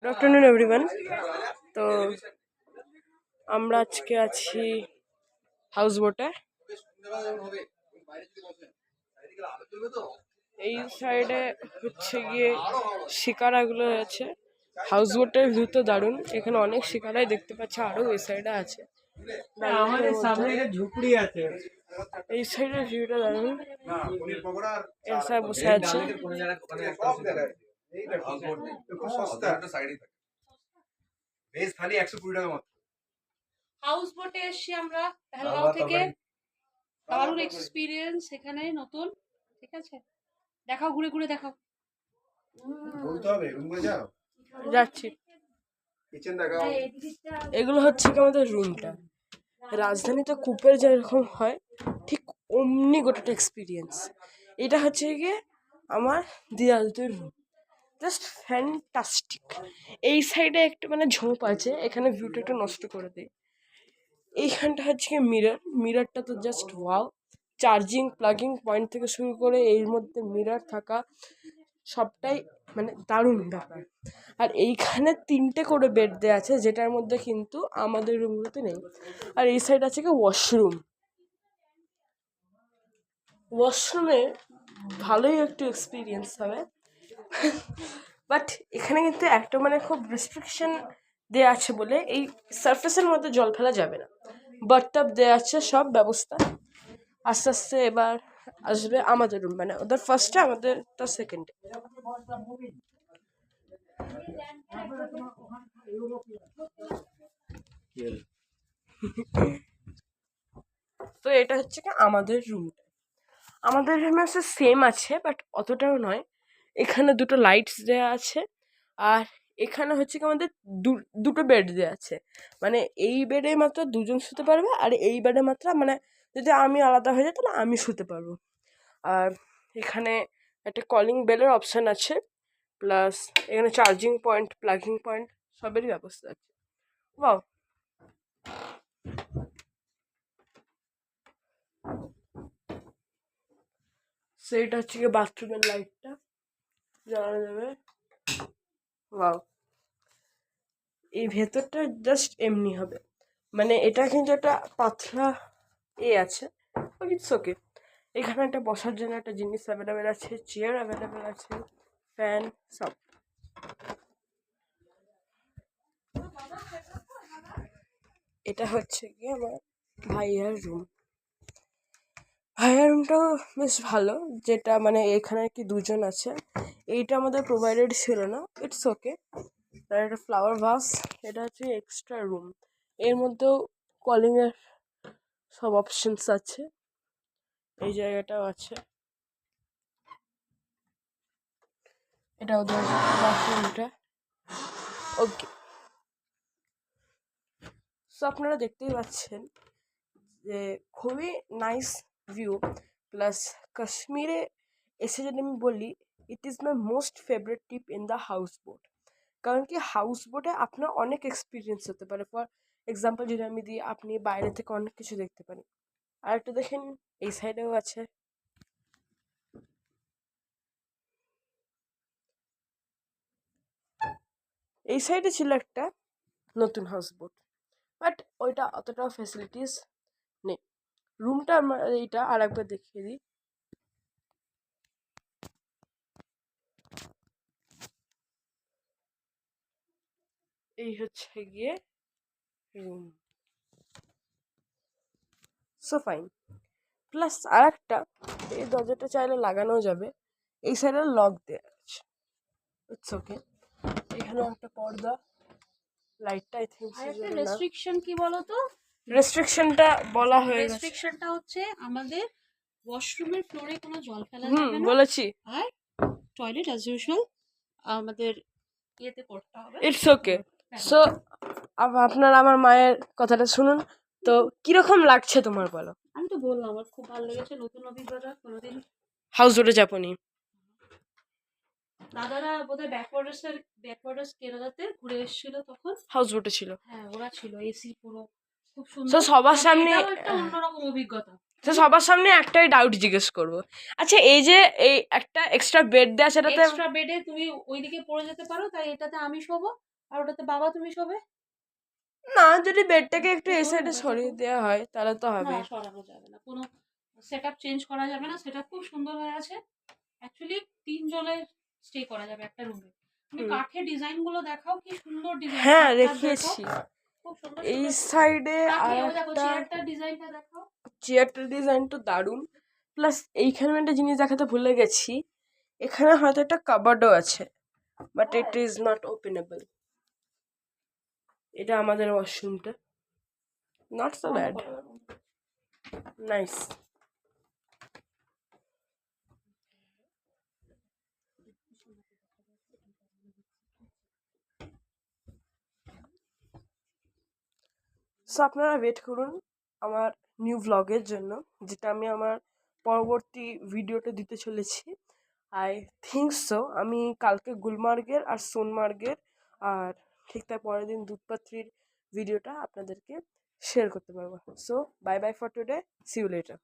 Good afternoon everyone. তো আমরা আজকে আছি হাউস বোটে। এই সাইডে হচ্ছে গিয়ে শিকারাগুলো আছে। হাউস বোটের ভিউ তো দারুণ, এখানে অনেক শিকারাই দেখতে পাচ্ছি, আরো এই সাইডে আছে। আমাদের সামনে একটা ঝুপড়ি আছে, এই সাইডের ভিউটা দারুণ। এসা বসে আছে। হাউস বোটে এসছি আমরা পেহেলগাঁও থেকে। দারুণ এক্সপিরিয়েন্স এখানে নতুন। ঠিক আছে, দেখাও, ঘুরে ঘুরে দেখাও। যাচ্ছি। এগুলো হচ্ছে কি আমাদের রুমটা। রাজধানীতে কুপের যেরকম হয় ঠিক অমনি গোটাটা এক্সপিরিয়েন্স। এটা হচ্ছে গিয়ে আমার দিদাদের রুম, জাস্ট ফ্যান্টাস্টিক। এই সাইডে একটা মানে ঝোপ আছে, এখানে ভিউটা একটু নষ্ট করে দেয়। এইখানটা হচ্ছে কি মিররটা তো just wow. Charging plugging point থেকে শুরু করে এর মধ্যে মিরর থাকা সবটাই মানে দারুণ ব্যাপার। আর এইখানে 3টে করে বেড দেওয়া আছে, যেটার মধ্যে কিন্তু আমাদের রুমগুলোতে নেই। আর এই সাইড আছে কি ওয়াশরুমে ভালোই একটু এক্সপিরিয়েন্স হবে। বাট এখানে কিন্তু একটা মানে খুব রেস্ট্রিকশন দেওয়া আছে বলে এই সারফেসের মধ্যে জল ফেলা যাবে না। বাথটাব দেওয়া আছে, সব ব্যবস্থা। আস্তে আস্তে এবার আসবে আমাদের রুম, মানে ওদের ফার্স্টে আমাদের তো সেকেন্ডে। তো এটা হচ্ছে কি আমাদের রুমটা। আমাদের রুমে হচ্ছে সেম আছে, বাট অতটাও নয়। এখানে 2টো লাইটস দেওয়া আছে, আর এখানে হচ্ছে কি আমাদের দুটো বেড দেওয়া আছে। মানে এই বেডে মাত্র 2জন শুতে পারবে, আর এই বেডে মাত্র মানে যদি আমি আলাদা হয়ে যাই তাহলে আমি শুতে পারবো। আর এখানে একটা কলিং বেলের অপশান আছে, প্লাস এখানে চার্জিং পয়েন্ট প্লাগিং পয়েন্ট সবেরই ব্যবস্থা আছে। ওয়াও। সেইটা হচ্ছে গিয়ে বাথরুমের লাইটটা জ্বালানো যাবে। ওয়াও। এই ভেতরটা জাস্ট এমনি হবে, মানে এটা কিন্তু একটা পাতলা আছে, ইটস ওকে। এখানে একটা বসার জন্য একটা জিনিস অ্যাভেলেবেল আছে, চেয়ার অ্যাভেলেবেল আছে, ফ্যান সব। এটা হচ্ছে গিয়ে আমার ভাইয়ার রুম। ভাইয়ার রুমটাও বেশ ভালো, যেটা মানে এখানে কি 2জন আছে। এইটা আমাদের প্রোভাইডেড ছিল না, ইটস ওকে। তার একটা ফ্লাওয়ার ভাস। এটা হচ্ছে এক্সট্রা রুম, এর মধ্যেও কলিংয়ের সব অপশনস আছে। এই জায়গাটাও আছে। এটা ওদের বাথরুমটা। ওকে, সো আপনারা দেখতেই পাচ্ছেন যে খুবই নাইস ভিউ। প্লাস কাশ্মীরে এসে যদি আমি বলি, it is my most favourite trip in the house boat. কারণ কি হাউস বোটে আপনার অনেক এক্সপিরিয়েন্স হতে পারে। ফর এক্সাম্পল যদি আমি দিই, আপনি বাইরে থেকে অনেক কিছু দেখতে পারেন। আর একটু দেখেন, এই সাইডেও আছে। এই সাইডে ছিল একটা নতুন হাউস বোট, বাট ওইটা অতটাও ফ্যাসিলিটিস নেই। রুমটা আমার এইটা আর একবার দেখিয়ে দিই। এই হচ্ছে গিয়ে রুম, সো ফাইন। প্লাস আর একটা, এই দরজাটা চাইলে লাগানো যাবে। এই সাইডে লক দেওয়া আছে, ইটস ওকে। এখানে একটা পর্দা, লাইটটা আই থিঙ্ক একটা রেস্ট্রিকশন কি বলতো? রেস্ট্রিকশনটা বলা হয়ে গেছে। রেস্ট্রিকশনটা হচ্ছে আমাদের ওয়াশরুমের ফ্লোরে কোনো জল ফেলা যাবে না, বলেছি। আর টয়লেট অ্যাজ ইউজুয়াল আমাদের ইয়েতে করতে হবে। It's okay. সো আপনারা আমার মায়ের কথাটা শুনুন। তো কিরকম লাগছে তোমার, বলো? আমি তো বললাম আমার খুব ভালো লেগেছে, নতুন অভিজ্ঞতা, কোনোদিন হাউস বোটে যাবনি। দাদারা বোধহয় ব্যাকওয়াটার্স কেরালাতে ঘুরে এসেছিল, তখন হাউস বোটে ছিল। হ্যাঁ, ওরা ছিল এসি পুরো, খুব তো সুন্দর। সবার সামনে একটা অন্যরকম অভিজ্ঞতা। তো সবার সামনে একটাই ডাউট জিজ্ঞেস করব। আচ্ছা, এই যে এই একটা এক্সট্রা বেড দেয়া, সেটাতে এক্সট্রা বেডে তুমি ওইদিকে পড়ে যেতে পারো, তাই এটাতে আমি শোবো, আর ওটাতে বাবা তুমি শোবে? না, যদি বেডটাকে একটু এই সাইডে সরিয়ে দেওয়া হয় তাহলে তো না হবে। সরানো যাবে না, কোনো সেটআপ চেঞ্জ করা যাবে না, সেটা খুব সুন্দর হয়ে আছে। অ্যাকচুয়ালি 3 জনের স্টে করা যাবে একটা রুমে। তুমি হুম। কাঠের ডিজাইন গুলো দেখাও, কি সুন্দর ডিজাইন, হ্যাঁ, কাঠ দেখাও, দেখিয়েছি। খুব সুন্দর এই সুন্দর সাইডে কাঠে। আর ও দেখো একটা চেয়ারটার ডিজাইনটা দেখাও। চেয়ারটার ডিজাইন তো দারুণ। প্লাস এইখানে আমি একটা জিনিস দেখাতে ভুলে গেছি, এখানে হয়তো একটা কাবার্ডও আছে, but it is not openable. এটা আমাদের ওয়াশরুমটা, not so bad, nice. So আপনারা ওয়েট করুন আমার নিউ ভ্লগের জন্য, যেটা আমি আমার পরবর্তী ভিডিওটা দিতে চলেছি। আই থিঙ্ক সো আমি কালকে গুলমার্গের আর সোনমার্গের আর ঠিক তার পরের দিন দুধপাত্রির ভিডিওটা আপনাদেরকে শেয়ার করতে পারবো। So bye bye for today, see you letter.